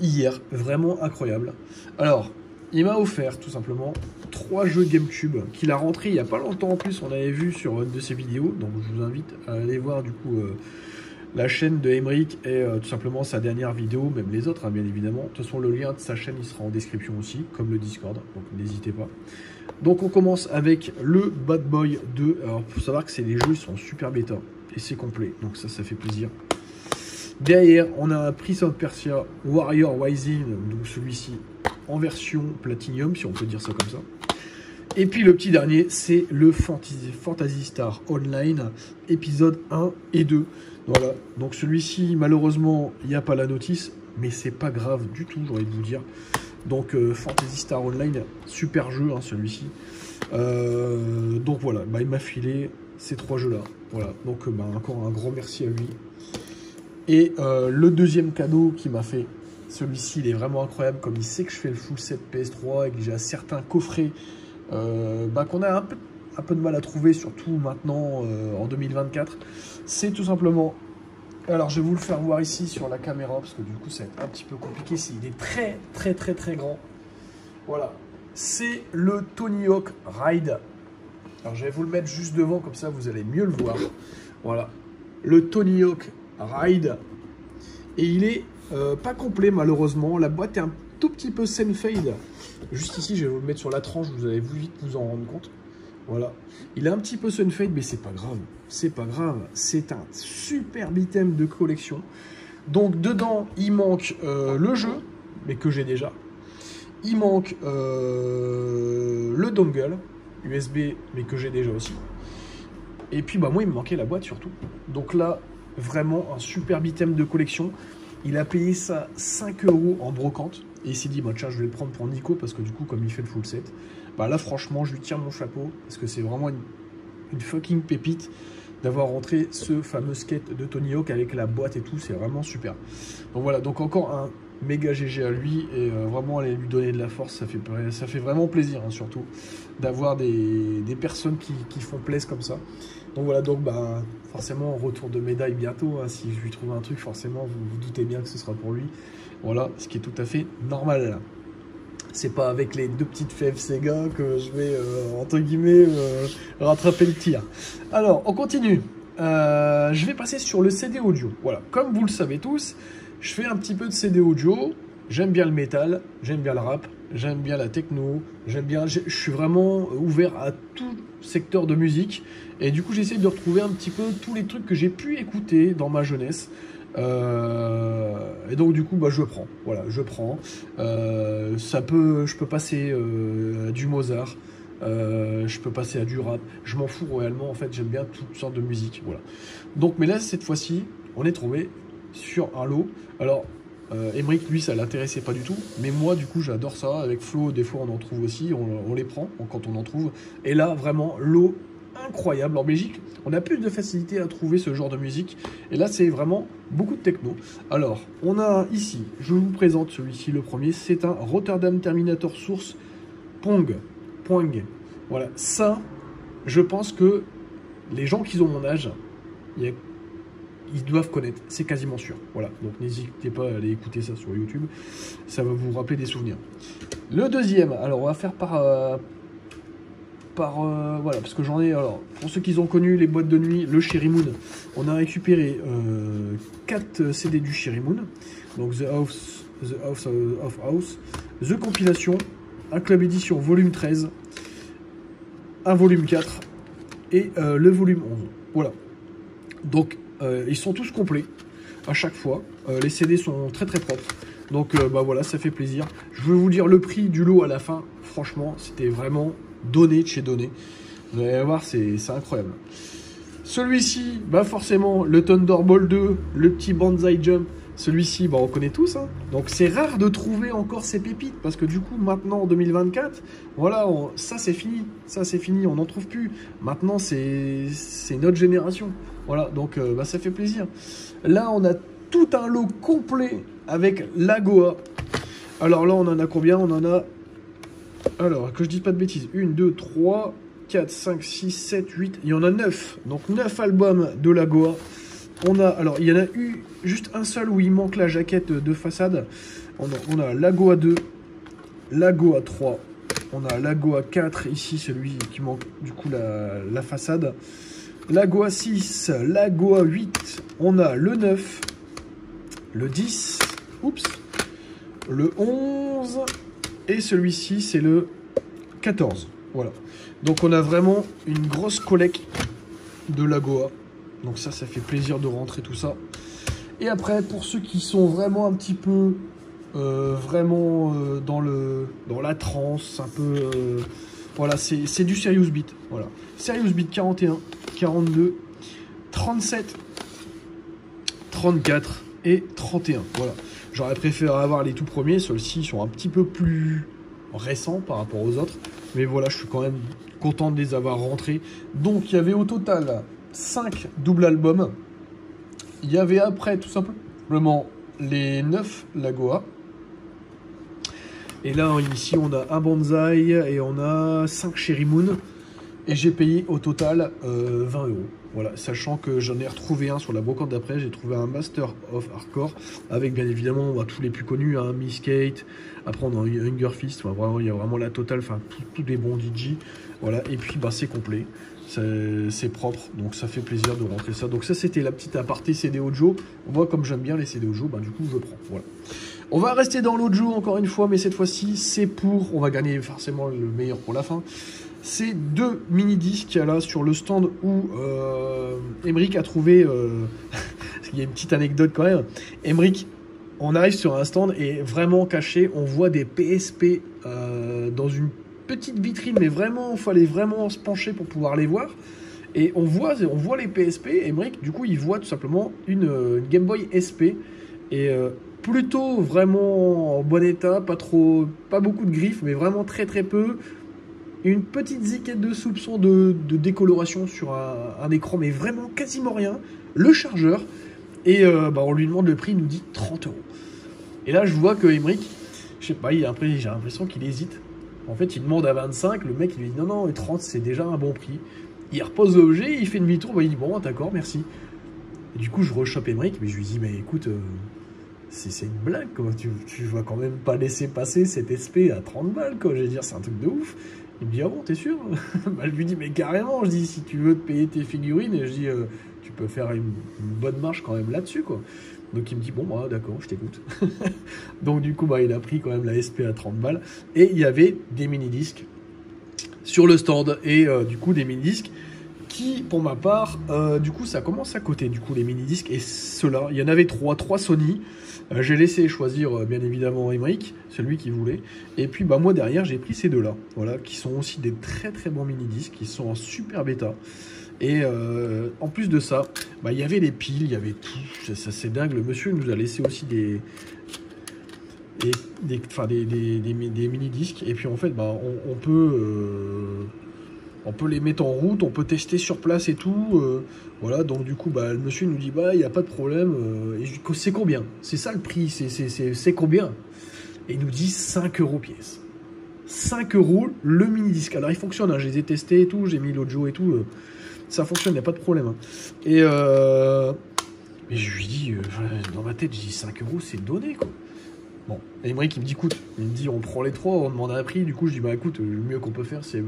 hier, vraiment incroyable. Alors, il m'a offert tout simplement 3 jeux GameCube qu'il a rentré il n'y a pas longtemps en plus, on avait vu sur une de ses vidéos, donc je vous invite à aller voir du coup la chaîne de Emeric et tout simplement sa dernière vidéo, même les autres hein, bien évidemment. De toute façon le lien de sa chaîne il sera en description aussi, comme le Discord, donc n'hésitez pas. Donc on commence avec le Bad Boy 2, alors il faut savoir que les jeux ils sont super bêta et c'est complet, donc ça fait plaisir. Derrière on a un Prince of Persia Warrior Rising, donc celui-ci en version Platinum si on peut dire ça comme ça. Et puis le petit dernier, c'est le Phantasy Star Online, épisode 1 et 2. Voilà, donc celui-ci, malheureusement, il n'y a pas la notice, mais c'est pas grave du tout, j'ai envie de vous dire. Donc Phantasy Star Online, super jeu hein, celui-ci. Donc voilà, bah, il m'a filé ces 3 jeux-là. Voilà, donc bah, encore un grand merci à lui. Et le deuxième cadeau qu'il m'a fait, celui-ci, il est vraiment incroyable, comme il sait que je fais le full set PS3 et que j'ai un certain coffret qu'on a un peu de mal à trouver, surtout maintenant en 2024. C'est tout simplement, alors je vais vous le faire voir ici sur la caméra parce que du coup ça va être un petit peu compliqué, il est très très très très grand. Voilà, c'est le Tony Hawk Ride. Alors je vais vous le mettre juste devant, comme ça vous allez mieux le voir. Voilà, le Tony Hawk Ride, et il est pas complet malheureusement, la boîte est un tout petit peu fade. Juste ici, je vais vous le mettre sur la tranche, vous allez vite vous en rendre compte. Voilà, il est un petit peu fade, mais c'est pas grave. C'est pas grave, c'est un super item de collection. Donc dedans, il manque le jeu, mais que j'ai déjà. Il manque le dongle USB, mais que j'ai déjà aussi. Et puis bah moi, il me manquait la boîte surtout. Donc là, vraiment un super item de collection. Il a payé ça 5 € en brocante. Et il s'est dit, bah, tiens, je vais le prendre pour Nico, parce que du coup, comme il fait le full set, bah là, franchement, je lui tire mon chapeau, parce que c'est vraiment une fucking pépite d'avoir rentré ce fameux skate de Tony Hawk avec la boîte et tout. C'est vraiment super. Donc voilà, donc encore un méga GG à lui, et vraiment aller lui donner de la force, ça fait vraiment plaisir, hein, surtout, d'avoir des personnes qui font plaisir comme ça. Donc voilà, donc bah forcément retour de médaille bientôt, hein, si je lui trouve un truc, forcément vous vous doutez bien que ce sera pour lui. Voilà, ce qui est tout à fait normal. C'est pas avec les 2 petites fèves Sega que je vais entre guillemets rattraper le tir. Alors on continue. Je vais passer sur le CD audio. Voilà, comme vous le savez tous, je fais un petit peu de CD audio. J'aime bien le métal, j'aime bien le rap, j'aime bien la techno, je suis vraiment ouvert à tout secteur de musique. Et du coup, j'essaie de retrouver un petit peu tous les trucs que j'ai pu écouter dans ma jeunesse. Et donc du coup bah, je prends, voilà, je prends. Je peux passer à du Mozart, je peux passer à du rap, je m'en fous réellement, en fait j'aime bien toutes sortes de musique, voilà. Donc mais là cette fois-ci on est tombé sur un lot. Alors Emric lui ça l'intéressait pas du tout, mais moi du coup j'adore ça. Avec Flo des fois on en trouve aussi, on les prend quand on en trouve. Et là vraiment lot incroyable. En Belgique on a plus de facilité à trouver ce genre de musique, et là c'est vraiment beaucoup de techno. Alors on a ici, je vous présente celui-ci, le premier, c'est un Rotterdam Terminator Source Pong. Voilà, ça je pense que les gens qui ont mon âge, ils doivent connaître, c'est quasiment sûr. Voilà, donc n'hésitez pas à aller écouter ça sur YouTube, ça va vous rappeler des souvenirs. Le deuxième, alors on va faire voilà, parce que j'en ai, alors pour ceux qui ont connu les boîtes de nuit, le Cherry Moon, on a récupéré 4 CD du Cherry Moon, donc The House of House, The Compilation, un Club Edition volume 13, un volume 4 et le volume 11. Voilà, donc ils sont tous complets à chaque fois, les CD sont très très propres, donc bah voilà, ça fait plaisir. Je vais vous dire le prix du lot à la fin, franchement c'était vraiment donné de chez donné, vous allez voir, c'est incroyable. Celui-ci, bah forcément le Thunderbolt 2, le petit Banzai Jump, celui-ci bah on connaît tous, hein. Donc c'est rare de trouver encore ces pépites, parce que du coup maintenant en 2024, voilà, ça c'est fini, on n'en trouve plus. Maintenant c'est notre génération, voilà, donc bah, ça fait plaisir. Là on a tout un lot complet avec la Goa. Alors là on en a combien? On en a, alors que je dise pas de bêtises, 1, 2, 3, 4, 5, 6, 7, 8, il y en a 9, donc 9 albums de la Goa. On a, alors il y en a eu juste un seul où il manque la jaquette de façade. On a la Goa 2, la Goa 3, on a la Goa 4, ici celui qui manque du coup la façade, la Goa 6, la Goa 8, on a le 9, le 10, oups, le 11, et celui-ci c'est le 14, voilà. Donc on a vraiment une grosse collecte de la Goa. Donc ça fait plaisir de rentrer tout ça. Et après, pour ceux qui sont vraiment un petit peu dans la trance, un peu voilà, c'est du Serious Beat. Voilà, Serious Beat 41, 42, 37, 34 et 31. Voilà, j'aurais préféré avoir les tout premiers. Ceux-ci sont un petit peu plus récents par rapport aux autres, mais voilà, je suis quand même content de les avoir rentrés. Donc il y avait au total 5 doubles albums. Il y avait après tout simplement les 9 la Goa. Et là ici on a un Banzai et on a 5 Cherry Moon. Et j'ai payé au total 20 €. Voilà, sachant que j'en ai retrouvé un sur la brocante d'après. J'ai trouvé un Master of Hardcore avec bien évidemment tous les plus connus, hein, Miskate. Après on a Hunger Fist. Enfin, vraiment, il y a vraiment la totale, enfin tous les bons DJ. Voilà, et puis bah, c'est complet. C'est propre, donc ça fait plaisir de rentrer ça. Donc ça c'était la petite aparté CD Audio. Moi comme j'aime bien les CD Audio, bah, du coup je prends. Voilà. On va rester dans l'audio encore une fois, mais cette fois-ci c'est pour, on va gagner forcément le meilleur pour la fin. C'est 2 mini-disques là sur le stand où Emric a trouvé, il y a une petite anecdote quand même. Emric, on arrive sur un stand et vraiment caché, on voit des PSP dans une petite vitrine, mais vraiment, il fallait vraiment se pencher pour pouvoir les voir. Et on voit les PSP, et Emric, du coup, il voit tout simplement une Game Boy SP, et plutôt vraiment en bon état, pas beaucoup de griffes, mais vraiment très très peu. Une petite ziquette de soupçon de décoloration sur un écran, mais vraiment quasiment rien. Le chargeur, et bah, on lui demande le prix, il nous dit 30 €. Et là, je vois que Emric, je sais pas, j'ai l'impression qu'il hésite. En fait, il demande à 25, le mec il lui dit non, 30 c'est déjà un bon prix. Il repose l'objet, il fait demi-tour, bah, il dit bon, d'accord, merci. Et du coup, je rechoppe Emric, mais je lui dis, mais écoute, c'est une blague, quoi. Tu vas quand même pas laisser passer cet SP à 30 balles, quoi. Je veux dire, c'est un truc de ouf. Il me dit, ah bon, t'es sûr? Bah, je lui dis, mais carrément, je dis, si tu veux te payer tes figurines, et je dis, tu peux faire une bonne marge quand même là-dessus, quoi. Donc il me dit, bon, bah, d'accord, je t'écoute. Donc du coup, bah, il a pris quand même la SP à 30 balles. Et il y avait des mini-disques sur le stand. Et du coup, des mini-disques qui, pour ma part, du coup, ça commence à côté, du coup, les mini-disques. Et ceux-là, il y en avait trois Sony. J'ai laissé choisir, bien évidemment, Aymeric, celui qu'il voulait. Et puis, bah, moi, derrière, j'ai pris ces deux-là, voilà, qui sont aussi des très très bons mini-disques, qui sont en super bêta. Et en plus de ça, bah, il y avait les piles, il y avait tout. Ça, c'est dingue. Le monsieur nous a laissé aussi des mini-disques. Et puis, en fait, bah, on peut les mettre en route, on peut tester sur place et tout. Voilà, donc du coup, bah, le monsieur nous dit, bah, il n'y a pas de problème. Et je dis, c'est combien? C'est ça le prix, c'est combien? Et il nous dit 5 € pièce. 5 € le mini-disque. Alors, il fonctionne, hein, je les ai testés et tout, j'ai mis l'audio et tout. Ça fonctionne, il n'y a pas de problème. Hein. Et je lui dis, dans ma tête, je dis 5 €, c'est donné, quoi. Bon, et Aymeric, il me dit, écoute, on prend les 3, on demande un prix. Du coup, je dis, bah écoute, le mieux qu'on peut faire, c'est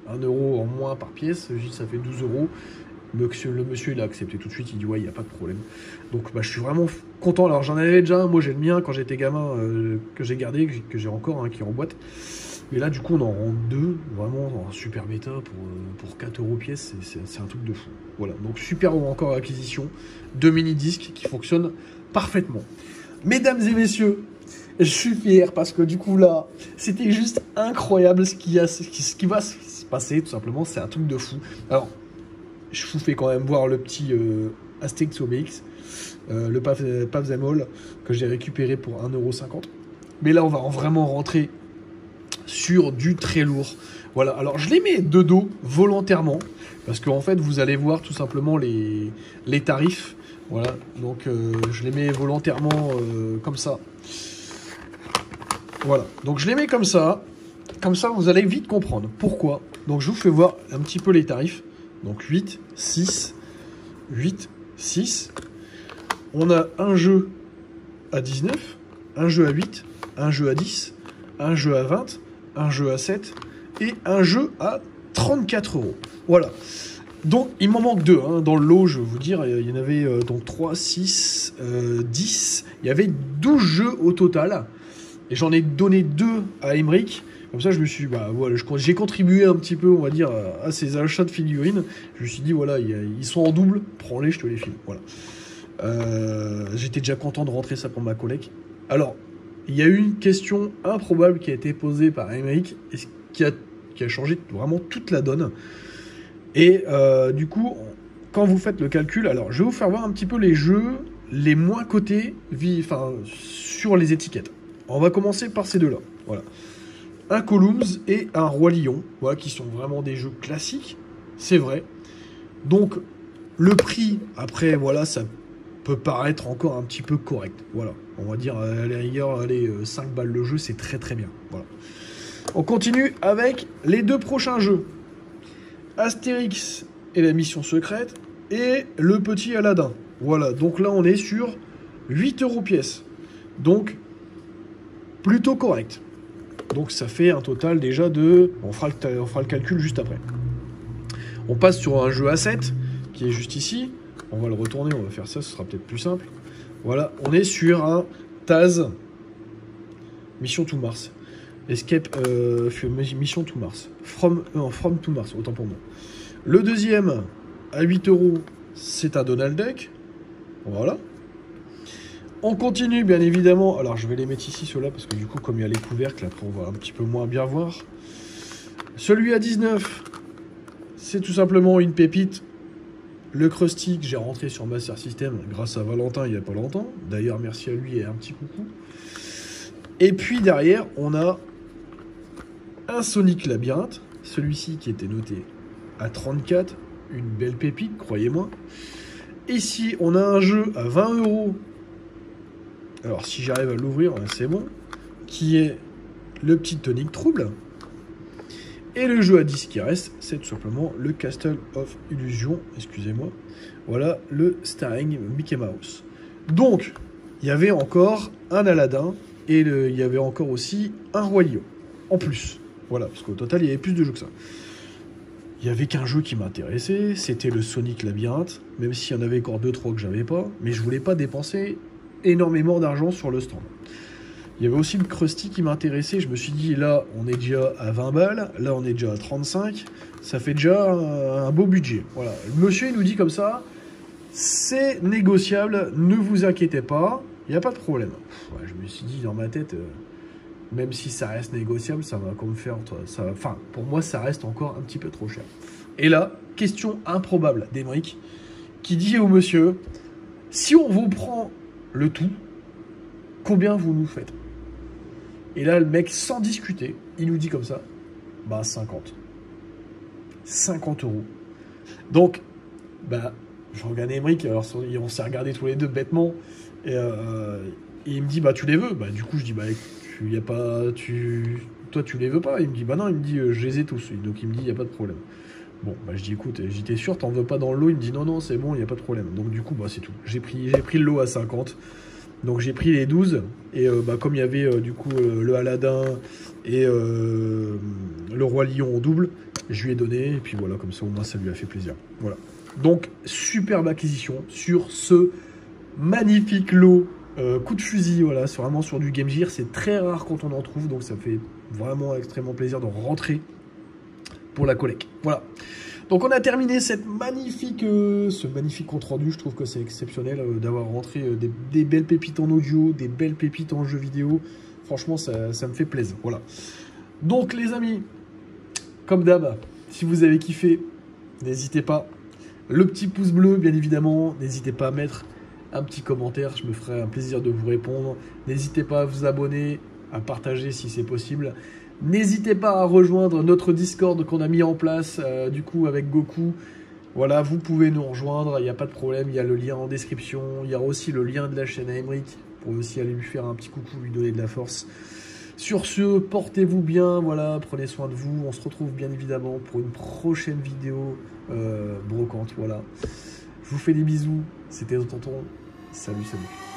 1 € en moins par pièce. Je dis, ça fait 12 €. Le monsieur, il a accepté tout de suite. Il dit, ouais, il n'y a pas de problème. Donc, bah, je suis vraiment content. Alors, j'en avais déjà un. Moi, j'ai le mien quand j'étais gamin, que j'ai gardé, que j'ai encore, qui est en boîte. Mais là, du coup, on en rend 2, vraiment, en super bêta pour 4 € pièce. C'est un truc de fou. Voilà, donc super encore acquisition. 2 mini-disques qui fonctionnent parfaitement. Mesdames et messieurs, je suis fier parce que du coup là, c'était juste incroyable ce qui va se passer, tout simplement. C'est un truc de fou. Alors, je vous fais quand même voir le petit Astérix Obélix, le Pav Zemol, que j'ai récupéré pour 1,50 €. Mais là, on va vraiment rentrer sur du très lourd. Voilà, alors je les mets de dos volontairement, parce qu'en fait, vous allez voir tout simplement les tarifs. Voilà, donc je les mets volontairement comme ça. Voilà, donc je les mets comme ça vous allez vite comprendre pourquoi. Donc je vous fais voir un petit peu les tarifs. Donc 8, 6, 8, 6. On a un jeu à 19, un jeu à 8, un jeu à 10, un jeu à 20, un jeu à 7 et un jeu à 34 €. Voilà. Donc il m'en manque 2 hein, dans le lot, je vais vous dire. Il y en avait donc 3, 6, 10. Il y avait 12 jeux au total. Et j'en ai donné 2 à Aymeric. Comme ça, je me suis voilà, j'ai contribué un petit peu, on va dire, à ces achats de figurines. Je me suis dit, voilà, ils sont en double, prends-les, je te les file. Voilà. J'étais déjà content de rentrer ça pour ma collègue. Alors, il y a eu une question improbable qui a été posée par Aymeric, et qui a changé vraiment toute la donne. Et du coup, quand vous faites le calcul, alors je vais vous faire voir un petit peu les jeux les moins cotés sur les étiquettes. On va commencer par ces deux-là. Voilà. Un Columns et un Roi Lion, voilà, qui sont vraiment des jeux classiques, c'est vrai. Donc, le prix, après, voilà, ça peut paraître encore un petit peu correct. Voilà, on va dire, à la rigueur, allez, 5 balles le jeu, c'est très très bien. Voilà. On continue avec les 2 prochains jeux. Astérix et la mission secrète et le petit Aladdin. Voilà, donc là, on est sur 8 € pièce. Donc, plutôt correct. Donc ça fait un total déjà de... On fera le calcul juste après. On passe sur un jeu à 7, qui est juste ici. On va le retourner, on va faire ça, ce sera peut-être plus simple. Voilà, on est sur un Taz Mission to Mars. Escape Mission to Mars. From to Mars, autant pour moi. Le deuxième, à 8 €, c'est un Donald Duck. Voilà. On continue, bien évidemment. Alors, je vais les mettre ici, ceux-là, parce que du coup, comme il y a les couvercles, après, on va un petit peu moins bien voir. Celui à 19, c'est tout simplement une pépite. Le Krusty que j'ai rentré sur Master System grâce à Valentin il n'y a pas longtemps. D'ailleurs, merci à lui et un petit coucou. Et puis, derrière, on a un Sonic Labyrinthe. Celui-ci qui était noté à 34. Une belle pépite, croyez-moi. Ici, on a un jeu à 20 €. Alors, si j'arrive à l'ouvrir, c'est bon. Qui est le petit Tonic Trouble. Et le jeu à 10 qui reste, c'est tout simplement le Castle of Illusion. Excusez-moi. Voilà, le Starring Mickey Mouse. Donc, il y avait encore un Aladdin. Et il y avait encore aussi un Roi Lion. En plus. Voilà, parce qu'au total, il y avait plus de jeux que ça. Il n'y avait qu'un jeu qui m'intéressait. C'était le Sonic Labyrinthe. Même s'il y en avait encore 2-3 que j'avais pas. Mais je voulais pas dépenser énormément d'argent sur le stand. Il y avait aussi le Krusty qui m'intéressait. Je me suis dit, là, on est déjà à 20 balles. Là, on est déjà à 35. Ça fait déjà un beau budget. Voilà. Le monsieur, il nous dit comme ça, c'est négociable, ne vous inquiétez pas, il n'y a pas de problème. Ouais, je me suis dit dans ma tête, même si ça reste négociable, ça va comme faire... Enfin, pour moi, ça reste encore un petit peu trop cher. Et là, question improbable d'Emeric, qui dit au monsieur, si on vous prend le tout, combien vous nous faites? Et là, le mec, sans discuter, il nous dit comme ça, bah 50. 50 €. Donc, bah, je regarde Emeric, alors on s'est regardé tous les deux bêtement, et il me dit, bah tu les veux? Bah du coup, je dis, bah y a pas, toi tu les veux pas? Il me dit, bah non, il me dit, je les ai tous. Donc il me dit, il n'y a pas de problème. Bon, bah je dis, écoute, j'étais sûr, t'en veux pas dans le lot? Il me dit, non, non, c'est bon, il n'y a pas de problème. Donc du coup, bah c'est tout. J'ai pris le lot à 50. Donc j'ai pris les 12, et bah, comme il y avait du coup le Aladdin et le Roi Lion en double, je lui ai donné, et puis voilà, comme ça au moins ça lui a fait plaisir. Voilà. Donc superbe acquisition sur ce magnifique lot coup de fusil, voilà, c'est vraiment sur du Game Gear, c'est très rare quand on en trouve, donc ça fait vraiment extrêmement plaisir de rentrer pour la collecte. Voilà. Donc on a terminé ce magnifique compte rendu. Je trouve que c'est exceptionnel d'avoir rentré des belles pépites en audio, des belles pépites en jeux vidéo. Franchement, ça me fait plaisir. Voilà. Donc les amis, comme d'hab, si vous avez kiffé, n'hésitez pas. Le petit pouce bleu, bien évidemment. N'hésitez pas à mettre un petit commentaire. Je me ferai un plaisir de vous répondre. N'hésitez pas à vous abonner, à partager si c'est possible. N'hésitez pas à rejoindre notre Discord qu'on a mis en place du coup avec Goku. Voilà, vous pouvez nous rejoindre, il n'y a pas de problème, il y a le lien en description. Il y a aussi le lien de la chaîne à Emeric. Vous pouvez aussi aller lui faire un petit coucou, lui donner de la force. Sur ce, portez-vous bien, voilà, prenez soin de vous. On se retrouve bien évidemment pour une prochaine vidéo brocante, voilà. Je vous fais des bisous, c'était Tonton. Salut, salut.